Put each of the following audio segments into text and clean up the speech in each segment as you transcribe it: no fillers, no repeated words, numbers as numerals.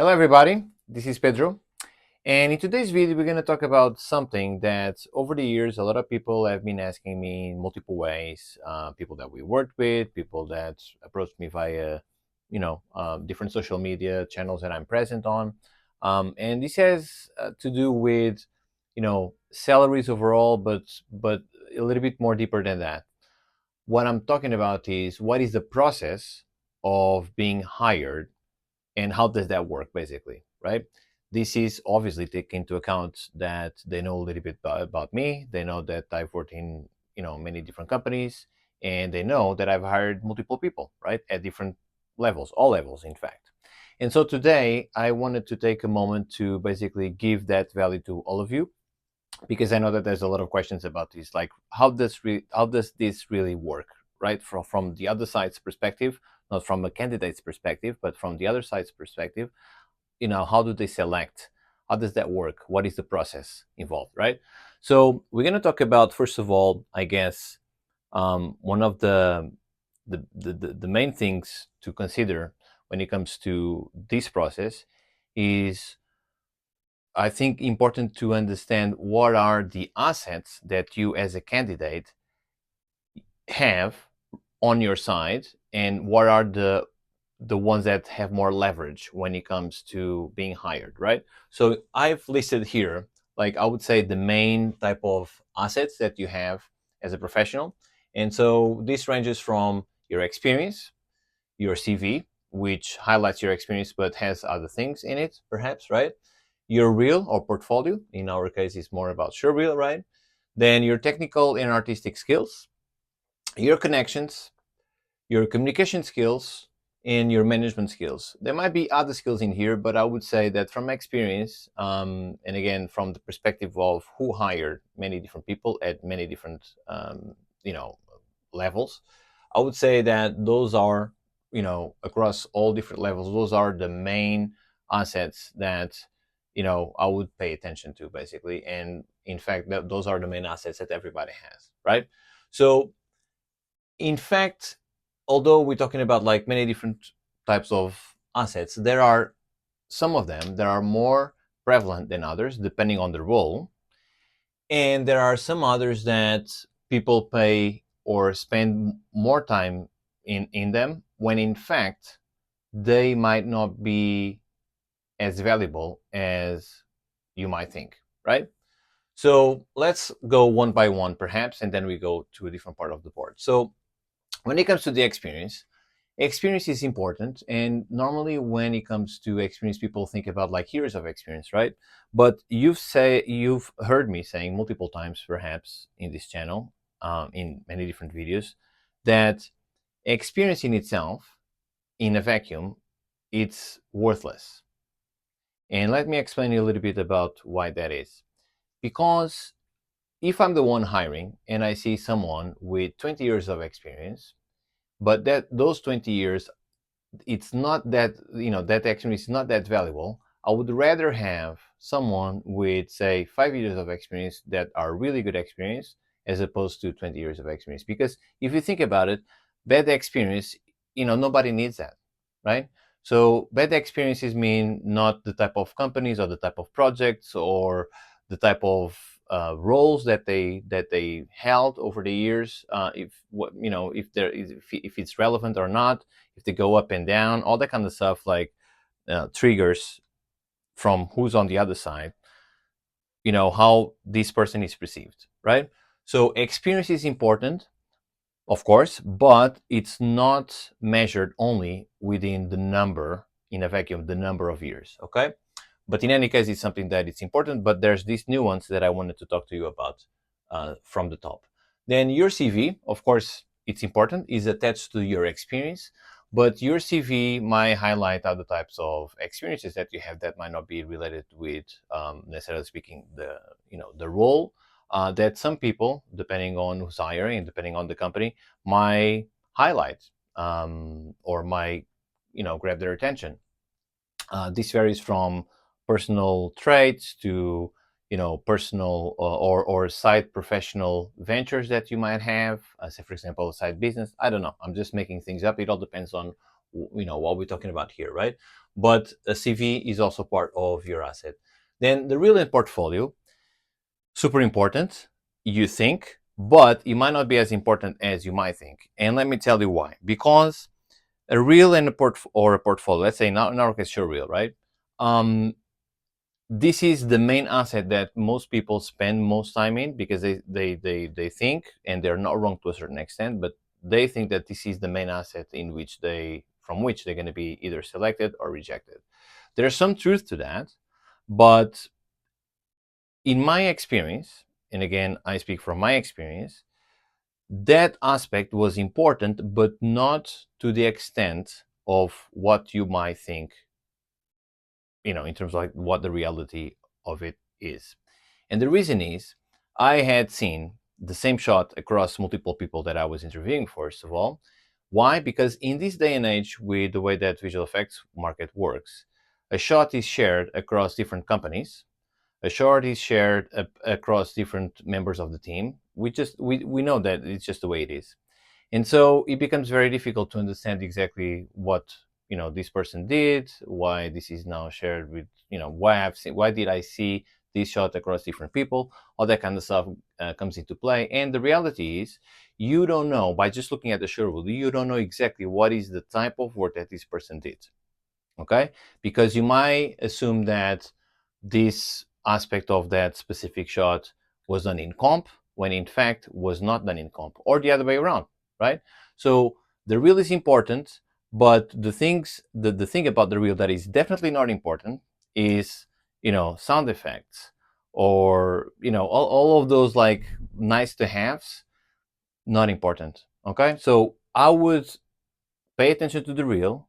Hello everybody, this is Pedro, and in today's video we're going to talk about something that over the years a lot of people have been asking me in multiple ways. People that we worked with, people that approached me via different social media channels that I'm present on, and this has to do with salaries overall, but a little bit more deeper than that. What I'm talking about is what is the process of being hired and how does that work, basically, right? This is obviously taking into account that they know a little bit about me. They know that I've worked in many different companies, and they know that I've hired multiple people, right, at different levels, all levels, in fact. And so today I wanted to take a moment to basically give that value to all of you, because I know that there's a lot of questions about this, like how does this really work, right? From the other side's perspective, not from a candidate's perspective, but from the other side's perspective. How do they select? How does that work? What is the process involved, right? So we're going to talk about, first of all, I guess, one of the main things to consider when it comes to this process is, I think, important to understand what are the assets that you as a candidate have on your side, and what are the ones that have more leverage when it comes to being hired, right? So I've listed here, like, I would say the main type of assets that you have as a professional. And so this ranges from your experience, your CV, which highlights your experience but has other things in it, perhaps, right? Your reel or portfolio, in our case, is more about show reel, right? Then your technical and artistic skills, your connections, your communication skills, and your management skills. There might be other skills in here, but I would say that from experience, and again, from the perspective of who hired many different people at many different, levels, I would say that those are, across all different levels, those are the main assets that, I would pay attention to, basically. And in fact, those are the main assets that everybody has, right? So, in fact, although we're talking about like many different types of assets, there are some of them that are more prevalent than others, depending on the role. And there are some others that people pay or spend more time in them, when in fact they might not be as valuable as you might think, right? So let's go one by one, perhaps, and then we go to a different part of the board. So when it comes to the experience is important. And normally when it comes to experience, people think about like years of experience, right? But you've heard me saying multiple times, perhaps, in this channel, in many different videos, that experience in itself, in a vacuum, it's worthless. And let me explain you a little bit about why that is. Because if I'm the one hiring and I see someone with 20 years of experience, but that those 20 years, it's not that, that experience is not that valuable, I would rather have someone with, say, 5 years of experience that are really good experience, as opposed to 20 years of experience. Because if you think about it, bad experience, nobody needs that, right? So bad experiences mean not the type of companies or the type of projects or the type of roles that they held over the years. If it's relevant or not, if they go up and down, all that kind of stuff, like triggers from who's on the other side, how this person is perceived, right? So experience is important, of course, but it's not measured only within the number, in a vacuum, the number of years, okay? But in any case, it's something that it's important, but there's this nuance that I wanted to talk to you about from the top. Then your CV, of course, it's important, is attached to your experience, but your CV might highlight other types of experiences that you have that might not be related with, necessarily speaking, the role that some people, depending on who's hiring and depending on the company, might highlight, or might grab their attention. This varies from personal traits to personal or side professional ventures that you might have. Say, for example, a side business. I don't know. I'm just making things up. It all depends on what we're talking about here, right? But a CV is also part of your asset. Then the reel and portfolio, super important, you think, but it might not be as important as you might think. And let me tell you why. Because a reel and a portfolio, let's say not an orchestra reel, right? This is the main asset that most people spend most time in, because they think, and they're not wrong to a certain extent, but they think that this is the main asset in which from which they're going to be either selected or rejected. There's some truth to that, but in my experience, and again, I speak from my experience, that aspect was important, but not to the extent of what you might think, in terms of like what the reality of it is. And the reason is, I had seen the same shot across multiple people that I was interviewing, first of all. Why? Because in this day and age, with the way that visual effects market works, a shot is shared across different companies. A shot is shared across different members of the team. We know that it's just the way it is. And so it becomes very difficult to understand exactly what this person did, why this is now shared with, why did I see this shot across different people. All that kind of stuff comes into play. And the reality is, you don't know, by just looking at the short reel, you don't know exactly what is the type of work that this person did. Okay, because you might assume that this aspect of that specific shot was done in comp, when in fact was not done in comp, or the other way around, right? So the reel is important, but the thing about the reel that is definitely not important is, sound effects, or all of those like nice to haves, not important. Okay, so I would pay attention to the reel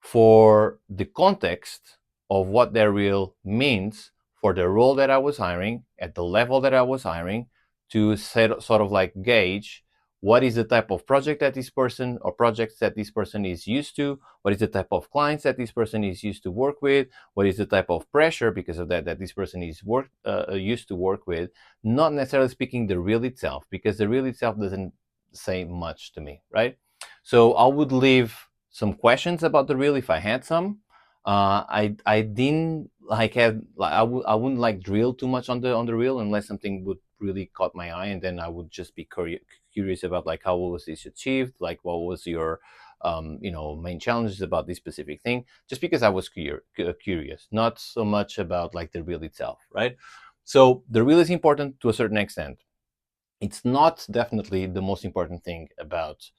for the context of what that reel means for the role that I was hiring, at the level that I was hiring, to sort of like gauge what is the type of project that this person, or projects that this person is used to, what is the type of clients that this person is used to work with, what is the type of pressure, because of that this person is used to work with. Not necessarily speaking the reel itself, because the reel itself doesn't say much to me, right? So I would leave some questions about the reel if I had some. I didn't like have like I wouldn't like drill too much on the reel, unless something would really caught my eye, and then I would just be curious about like how was this achieved, like what was your main challenges about this specific thing, just because I was curious, not so much about like the reel itself, right? So the reel is important to a certain extent. It's not definitely the most important thing about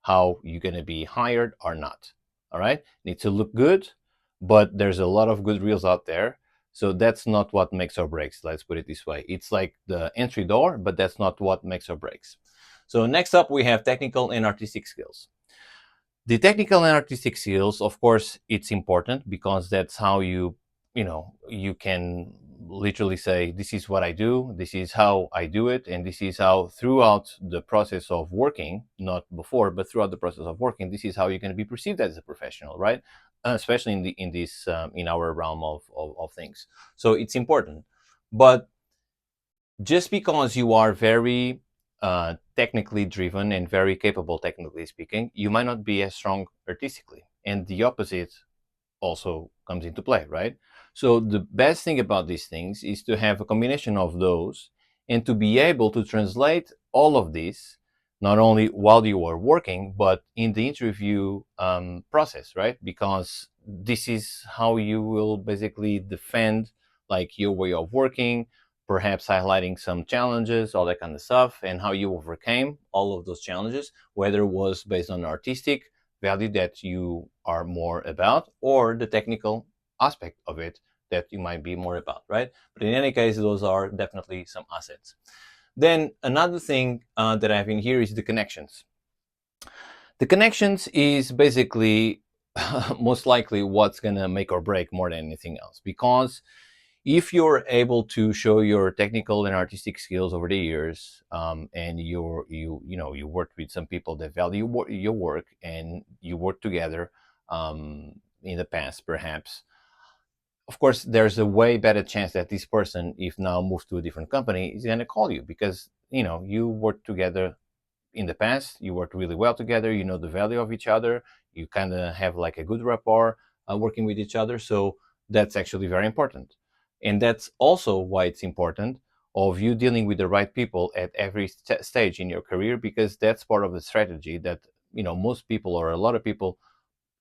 how you're going to be hired or not. All right, need to look good, but there's a lot of good reels out there, so that's not what makes or breaks. Let's put it this way: it's like the entry door, but that's not what makes or breaks. So next up, we have technical and artistic skills. The technical and artistic skills, of course, it's important, because that's how you can literally say, this is what I do, this is how I do it, and this is how, throughout the process of working, not before, but throughout the process of working, this is how you're going to be perceived as a professional, right? Especially in our realm of things. So it's important. But just because you are very technically driven and very capable, technically speaking, you might not be as strong artistically. And the opposite also comes into play, right? So the best thing about these things is to have a combination of those, and to be able to translate all of this, not only while you are working, but in the interview process, right? Because this is how you will basically defend like your way of working, perhaps highlighting some challenges, all that kind of stuff, and how you overcame all of those challenges, whether it was based on artistic value that you are more about, or the technical aspect of it that you might be more about, right? But in any case, those are definitely some assets. Then another thing that I have in here is the connections. The connections is basically most likely what's going to make or break more than anything else, because if you're able to show your technical and artistic skills over the years, and you worked with some people that value your work, and you work together in the past, perhaps, of course, there's a way better chance that this person, if now moved to a different company, is going to call you, because you worked together in the past, you worked really well together, you know the value of each other, You kind of have like a good rapport working with each other. So that's actually very important. And that's also why it's important of you dealing with the right people at every stage in your career, because that's part of the strategy that, most people or a lot of people,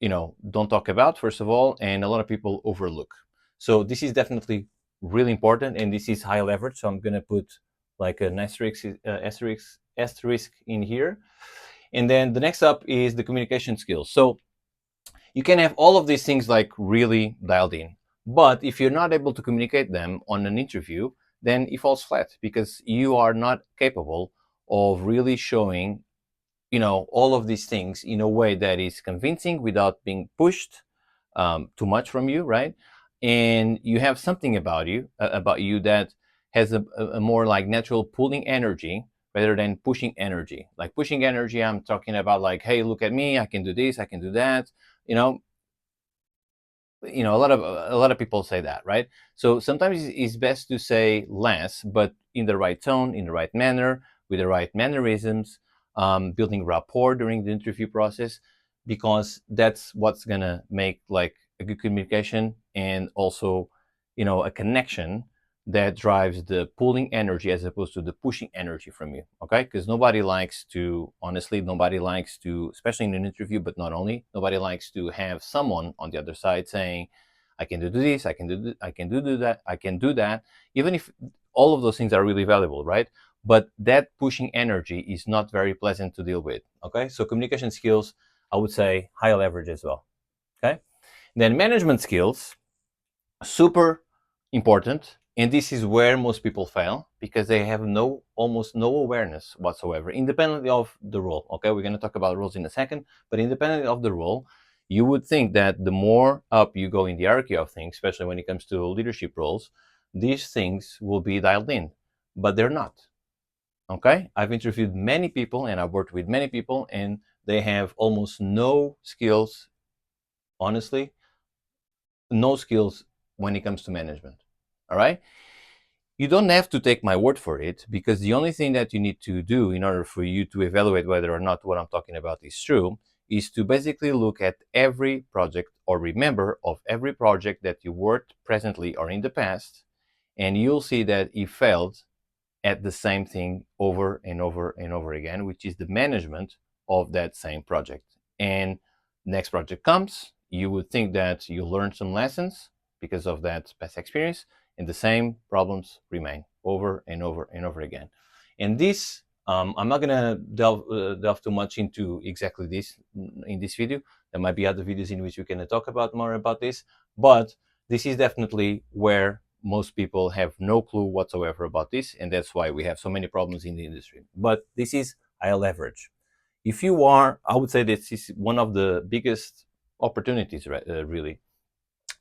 don't talk about, first of all, and a lot of people overlook. So this is definitely really important, and this is high leverage. So I'm going to put like an asterisk in here. And then the next up is the communication skills. So you can have all of these things like really dialed in, but if you're not able to communicate them on an interview, then it falls flat because you are not capable of really showing, all of these things in a way that is convincing without being pushed too much from you, right? And you have something about you that has a more like natural pulling energy rather than pushing energy. Like pushing energy, I'm talking about like, hey, look at me, I can do this, I can do that. You know, a lot of people say that, right? So sometimes it's best to say less, but in the right tone, in the right manner, with the right mannerisms, building rapport during the interview process, because that's what's gonna make like a good communication, and also a connection that drives the pulling energy as opposed to the pushing energy from you. Okay, because nobody likes to, especially in an interview, but not only, nobody likes to have someone on the other side saying, I can do this, I can do that, I can do that, even if all of those things are really valuable, right? But that pushing energy is not very pleasant to deal with. Okay, so communication skills, I would say high leverage as well. Okay, then management skills, super important, and this is where most people fail because they have almost no awareness whatsoever, independently of the role. Okay, we're going to talk about roles in a second, but independently of the role, you would think that the more up you go in the hierarchy of things, especially when it comes to leadership roles, these things will be dialed in, but they're not. Okay, I've interviewed many people and I've worked with many people, and they have almost no skills, honestly, no skills when it comes to management. All right. You don't have to take my word for it, because the only thing that you need to do in order for you to evaluate whether or not what I'm talking about is true is to basically look at every project or remember of every project that you worked presently or in the past, and you'll see that it failed at the same thing over and over and over again, which is the management of that same project. And next project comes, you would think that you learned some lessons because of that past experience, and the same problems remain over and over and over again. And this, I'm not gonna delve too much into exactly this in this video. There might be other videos in which we can talk about more about this, but this is definitely where most people have no clue whatsoever about this, and that's why we have so many problems in the industry. But this is high leverage. If you are, I would say this is one of the biggest opportunities, really,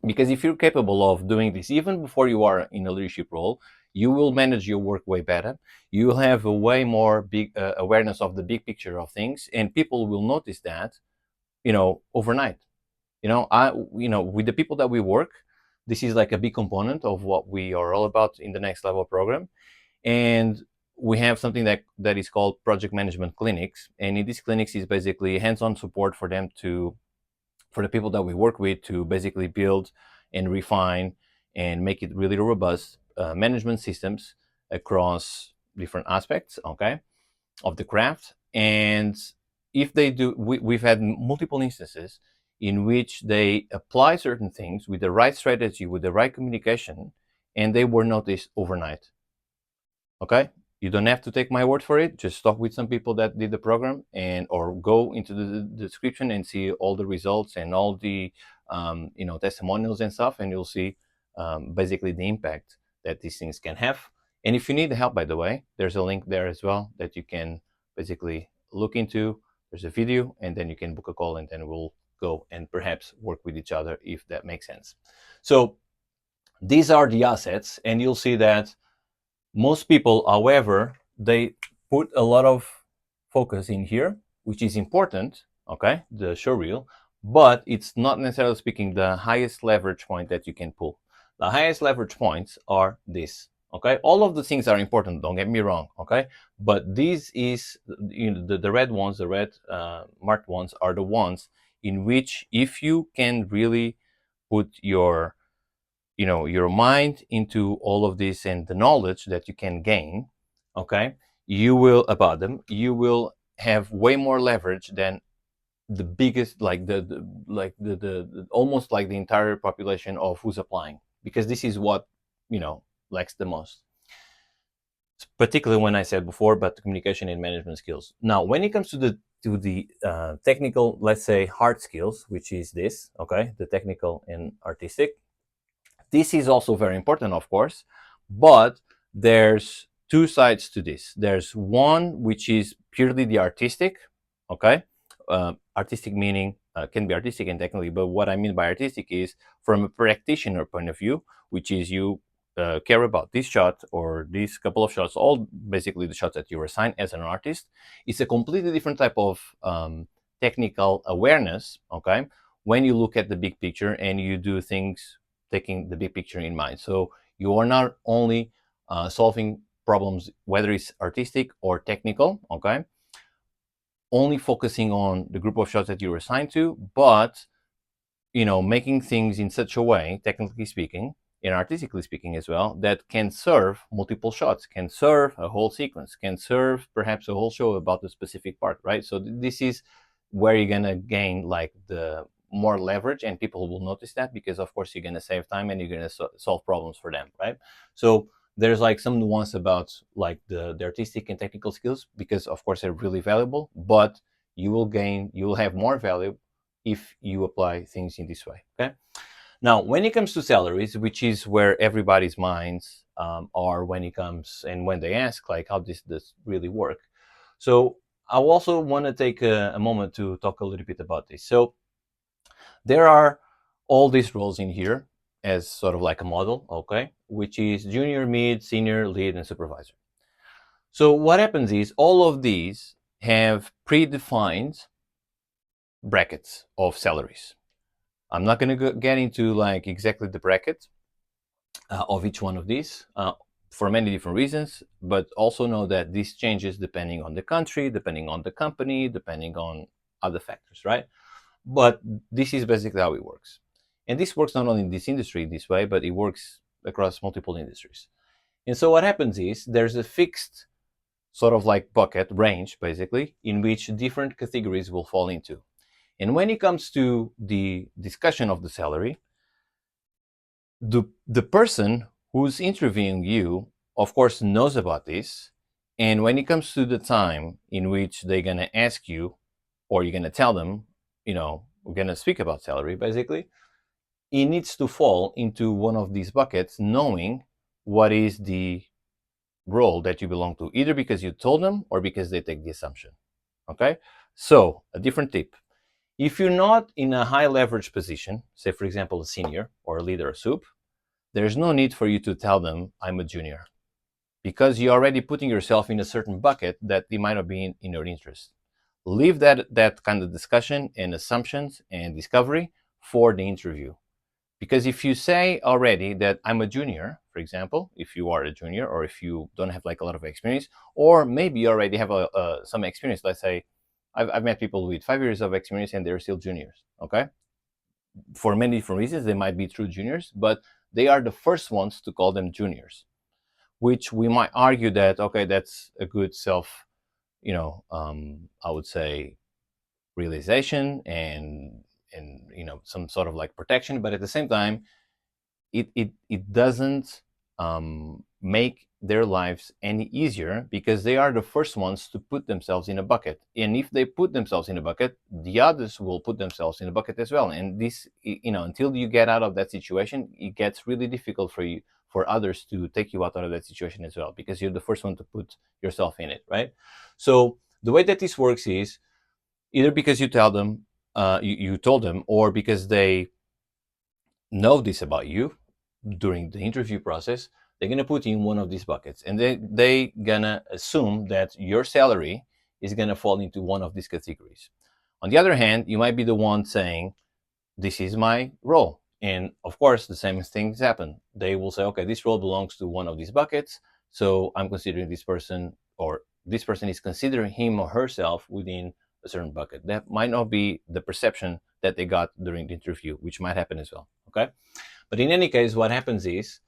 because if you're capable of doing this even before you are in a leadership role, you will manage your work way better. You will have a way more big awareness of the big picture of things, and people will notice that, overnight. With the people that we work, this is like a big component of what we are all about in the next level program. And we have something that is called project management clinics, and in these clinics is basically hands-on support for the people that we work with to basically build and refine and make it really robust management systems across different aspects, okay, of the craft. And if they do, we've had multiple instances in which they apply certain things with the right strategy, with the right communication, and they were noticed overnight. Okay, you don't have to take my word for it. Just talk with some people that did the program, and or go into the description and see all the results and all the testimonials and stuff, and you'll see basically the impact that these things can have. And if you need help, by the way, there's a link there as well that you can basically look into. There's a video, and then you can book a call, and then we'll go and perhaps work with each other if that makes sense. So these are the assets, and you'll see that most people, however, they put a lot of focus in here, which is important, okay, the show reel, but it's not necessarily speaking the highest leverage point that you can pull. The highest leverage points are this, okay? All of the things are important, don't get me wrong, okay? But this is, the red ones, the red marked ones are the ones in which if you can really put your your mind into all of this and the knowledge that you can gain, okay, you will about them, you will have way more leverage than the biggest, like the almost like the entire population of who's applying, because this is what lacks the most, particularly when I said before, but communication and management skills. Now, when it comes to the technical, let's say hard skills, which is this, okay, the technical and artistic, this is also very important, of course, but there's two sides to this. There's one which is purely the artistic, okay? Artistic meaning can be artistic and technically, but what I mean by artistic is from a practitioner point of view, which is you care about this shot or these couple of shots, all basically the shots that you were assigned as an artist. It's a completely different type of technical awareness, okay? When you look at the big picture and you do things taking the big picture in mind. So you are not only solving problems, whether it's artistic or technical, okay, only focusing on the group of shots that you're assigned to, but making things in such a way, technically speaking and artistically speaking as well, that can serve multiple shots, can serve a whole sequence, can serve perhaps a whole show about a specific part, right? So this is where you're gonna gain like the more leverage, and people will notice that, because of course you're gonna save time and you're gonna solve problems for them, right? So there's like some nuance about like the artistic and technical skills, because of course they're really valuable, but you will have more value if you apply things in this way, okay? Now, when it comes to salaries, which is where everybody's minds are when it comes and when they ask, like, how does this really work? So I also want to take a moment to talk a little bit about this. So there are all these roles in here as sort of like a model, okay, which is junior, mid, senior, lead, and supervisor. So what happens is all of these have predefined brackets of salaries. I'm not going to get into like exactly the bracket of each one of these for many different reasons, but also know that this changes depending on the country, depending on the company, depending on other factors, right? But this is basically how it works. And this works not only in this industry this way, but it works across multiple industries. And so what happens is there's a fixed sort of like bucket range, basically, in which different categories will fall into. And when it comes to the discussion of the salary, the person who's interviewing you, of course, knows about this. And when it comes to the time in which they're going to ask you, or you're going to tell them, we're going to speak about salary, basically, it needs to fall into one of these buckets, knowing what is the role that you belong to, either because you told them or because they take the assumption. Okay? So, a different tip. If you're not in a high leverage position, say, for example, a senior or a leader or soup, there's no need for you to tell them, I'm a junior, because you're already putting yourself in a certain bucket that it might not be in your interest. Leave that kind of discussion and assumptions and discovery for the interview. Because if you say already that I'm a junior, for example, if you are a junior or if you don't have like a lot of experience, or maybe you already have some experience, let's say, I've met people with 5 years of experience and they're still juniors, okay? For many different reasons, they might be true juniors, but they are the first ones to call them juniors, which we might argue that, okay, that's a good self, I would say, realization and some sort of like protection, but at the same time it doesn't make their lives any easier, because they are the first ones to put themselves in a bucket, and if they put themselves in a bucket, the others will put themselves in a bucket as well. And this, until you get out of that situation, it gets really difficult for others to take you out of that situation as well, because you're the first one to put yourself in it, right? So the way that this works is either because you tell them, you told them, or because they know this about you during the interview process, they're gonna put you in one of these buckets, and they gonna assume that your salary is gonna fall into one of these categories. On the other hand, you might be the one saying, this is my role. And of course, the same things happen. They will say, okay, this role belongs to one of these buckets, so I'm considering this person, or this person is considering him or herself within a certain bucket. That might not be the perception that they got during the interview, which might happen as well. Okay, but in any case, what happens is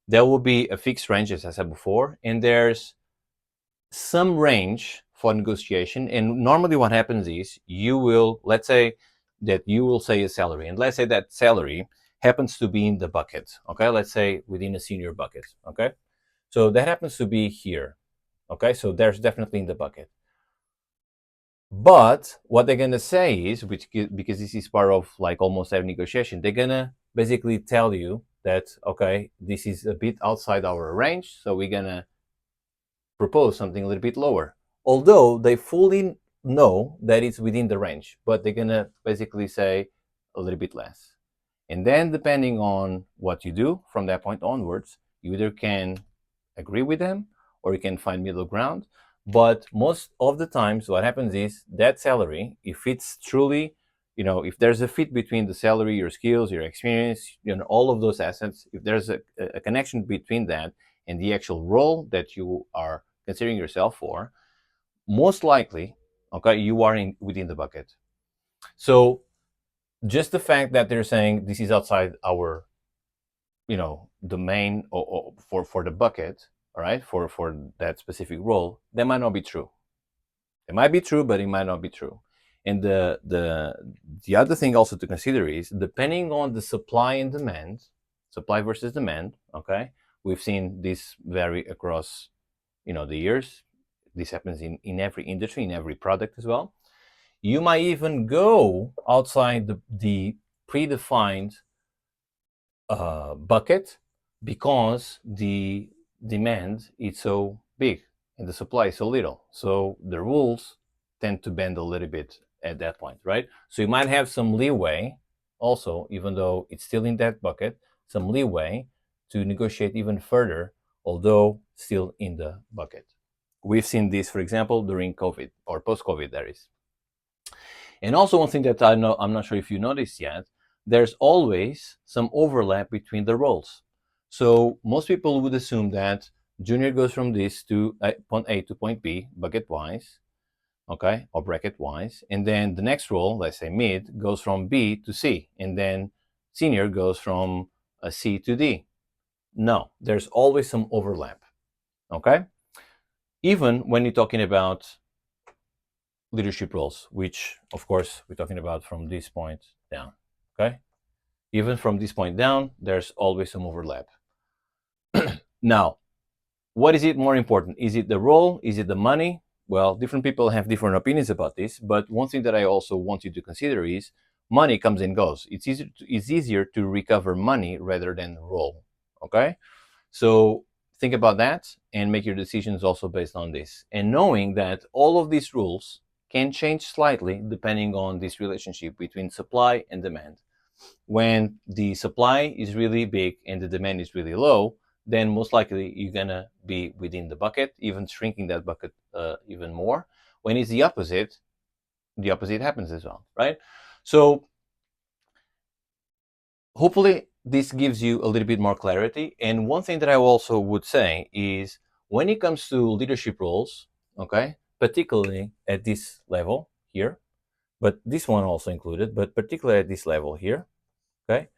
there will be a fixed range, as I said before, and there's some range for negotiation. And normally what happens is you will, let's say that you will say a salary, and let's say that salary happens to be in the bucket. Okay, let's say within a senior bucket. Okay, so that happens to be here. Okay, so there's definitely in the bucket. But what they're gonna say is, which, because this is part of like almost every negotiation, they're gonna basically tell you that, okay, this is a bit outside our range, so we're gonna propose something a little bit lower. Although they fully know that it's within the range, but they're gonna basically say a little bit less. And then depending on what you do from that point onwards, you either can agree with them or you can find middle ground. But most of the times what happens is that salary, if it's truly, if there's a fit between the salary, your skills, your experience, all of those assets, if there's a connection between that and the actual role that you are considering yourself for, most likely, okay, you are within the bucket. So just the fact that they're saying this is outside our domain, or for the bucket, all right, for that specific role, that might not be true. It might be true, but it might not be true. And the other thing also to consider is, depending on the supply and demand, supply versus demand, okay, we've seen this vary across the years. This happens in every industry, in every product as well. You might even go outside the predefined bucket, because the demand is so big and the supply is so little. So the rules tend to bend a little bit at that point, right? So you might have some leeway also, even though it's still in that bucket, some leeway to negotiate even further, although still in the bucket. We've seen this, for example, during COVID, or post-COVID, that is. And also, one thing that I'm not sure if you noticed yet, there's always some overlap between the roles. So most people would assume that junior goes from this to point A to point B, bucket wise, okay, or bracket wise, and then the next role, let's say mid, goes from B to C, and then senior goes from C to D. No, there's always some overlap, okay? Even when you're talking about leadership roles, which of course we're talking about from this point down, okay? Even from this point down, there's always some overlap. Now, what is it more important? Is it the role? Is it the money? Well, different people have different opinions about this, but one thing that I also want you to consider is money comes and goes. It's easier to recover money rather than role, okay? So think about that and make your decisions also based on this. And knowing that all of these rules can change slightly depending on this relationship between supply and demand. When the supply is really big and the demand is really low, then most likely you're gonna be within the bucket, even shrinking that bucket even more. When it's the opposite happens as well, right? So hopefully this gives you a little bit more clarity. And one thing that I also would say is, when it comes to leadership roles, okay, particularly at this level here, but this one also included, but particularly at this level here, okay,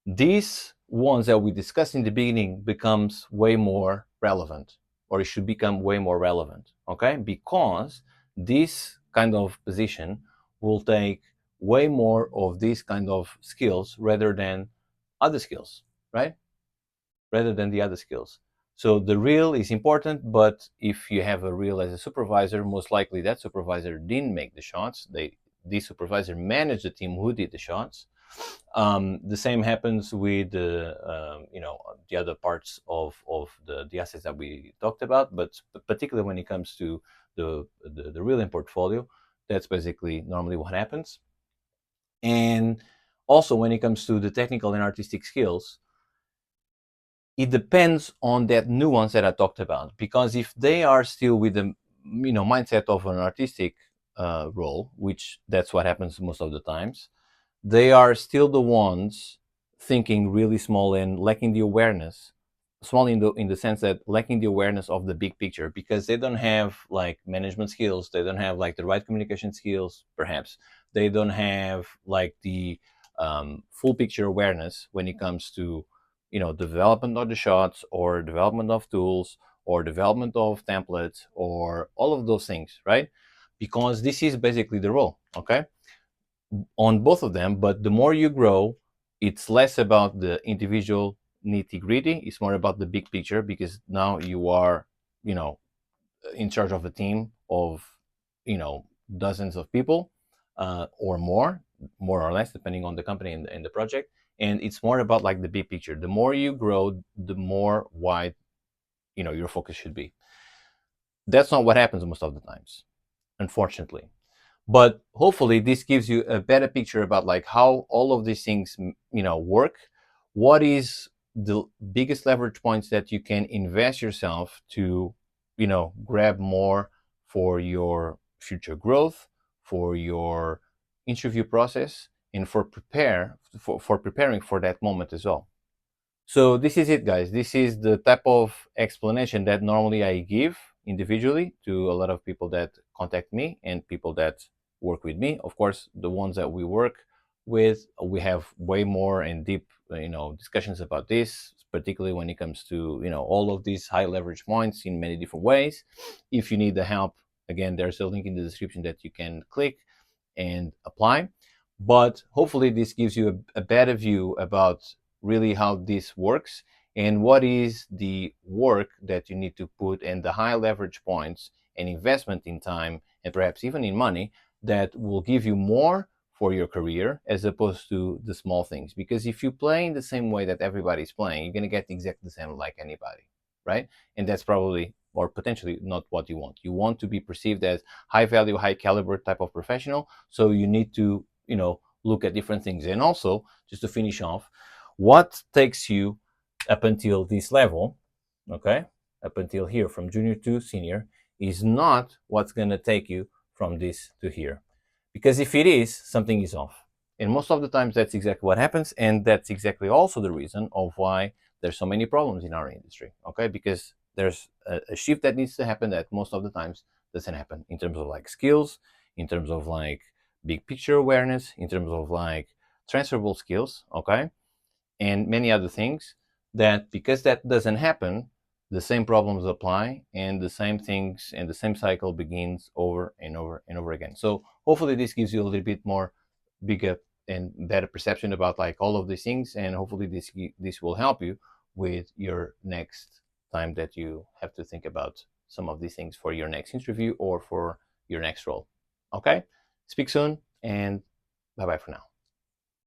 these ones that we discussed in the beginning becomes way more relevant, or it should become way more relevant, okay, because this kind of position will take way more of these kind of skills rather than other skills, right? Rather than the other skills. So the reel is important, but if you have a reel as a supervisor, most likely that supervisor didn't make the shots. The supervisor managed the team who did the shots. The same happens with the other parts of the assets that we talked about, but particularly when it comes to the reel in portfolio, that's basically normally what happens. And also when it comes to the technical and artistic skills, it depends on that nuance that I talked about. Because if they are still with the mindset of an artistic role, which that's what happens most of the times, they are still the ones thinking really small and lacking the awareness. Small in the sense that lacking the awareness of the big picture, because they don't have like management skills, they don't have like the right communication skills, perhaps they don't have like the full picture awareness when it comes to, development of the shots or development of tools or development of templates or all of those things, right? Because this is basically the role, okay, on both of them. But the more you grow, it's less about the individual nitty gritty. It's more about the big picture, because now you are, in charge of a team of, dozens of people, or more or less, depending on the company and the project. And it's more about like the big picture. The more you grow, the more wide, your focus should be. That's not what happens most of the times, unfortunately. But hopefully this gives you a better picture about like how all of these things, work. What is the biggest leverage points that you can invest yourself to, grab more for your future growth, for your interview process, and for preparing for that moment as well. So this is it, guys. This is the type of explanation that normally I give individually to a lot of people that contact me and people that work with me. Of course, the ones that we work with, we have way more and deep, discussions about this, particularly when it comes to, all of these high leverage points in many different ways. If you need the help, again, there's a link in the description that you can click and apply. But hopefully this gives you a better view about really how this works and what is the work that you need to put and the high leverage points and investment in time and perhaps even in money that will give you more for your career, as opposed to the small things. Because if you play in the same way that everybody's playing, you're going to get exactly the same like anybody, right? And that's probably or potentially not what you want. You want to be perceived as high value, high caliber type of professional. So you need to, look at different things. And also, just to finish off, what takes you up until this level, okay, up until here, from junior to senior, is not what's going to take you from this to here. Because if it is, something is off. And most of the times that's exactly what happens. And that's exactly also the reason of why there's so many problems in our industry, okay? Because there's a shift that needs to happen that most of the times doesn't happen, in terms of like skills, in terms of like big picture awareness, in terms of like transferable skills, okay? And many other things, that because that doesn't happen, the same problems apply and the same things and the same cycle begins over and over and over again. So hopefully this gives you a little bit more bigger and better perception about like all of these things, and hopefully this will help you with your next time that you have to think about some of these things for your next interview or for your next role. Okay, speak soon, and bye bye for now.